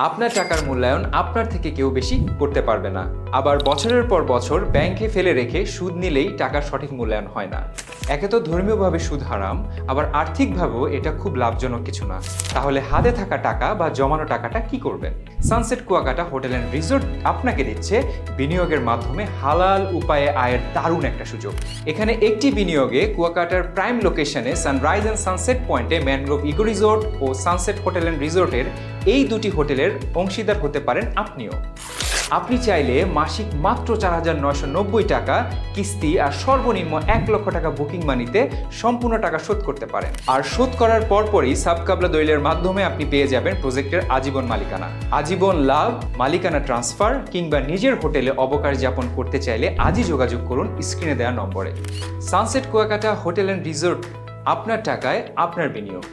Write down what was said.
আপনার টাকার মূল্যায়ন আপনার থেকে কেউ বেশি করতে পারবে না। আবার বছরের পর বছর ব্যাংকে ফেলে রেখে সুদ নিলেই টাকার সঠিক মূল্যায়ন হয় না। একে তো ধর্মীয়ভাবে সুদ হারাম, আবার আর্থিকভাবেও এটা খুব লাভজনক কিছু না। তাহলে হাতে থাকা টাকা বা জমানো টাকাটা কি করবেন? Sunset Kuakata hotel and resort আপনাকে দিচ্ছে বিনিয়োগের মাধ্যমে হালাল উপায়ে আয়ের দারুণ একটা সুযোগ। এখানে একটি বিনিয়োগে কুয়াকাটার প্রাইম লোকেশনে সানরাইজ অ্যান্ড সানসেট পয়েন্টে ম্যানগ্রোভ ইকো রিসোর্ট ও সানসেট হোটেল অ্যান্ড রিসোর্টের এই দুটি হোটেলের অংশীদার হতে পারেন আপনিও। আপনি চাইলে মাসিক মাত্র 4,990 টাকা কিস্তি আর সর্বনিম্ন 1 লক্ষ টাকা বুকিং মানিতে সম্পূর্ণ টাকা শোধ করতে পারেন। আর শোধ করার পরপরই সাবকাবলা দলিলের মাধ্যমে আপনি পেয়ে যাবেন প্রজেক্টের আজীবন মালিকানা। আজীবন লাভ, মালিকানা ট্রান্সফার কিংবা নিজের হোটেলে অবকাশ যাপন করতে চাইলে আজই যোগাযোগ করুন স্ক্রিনে দেওয়া নম্বরে। Sunset Kuakata hotel and resort, আপনার টাকায় আপনার বিনিয়োগ।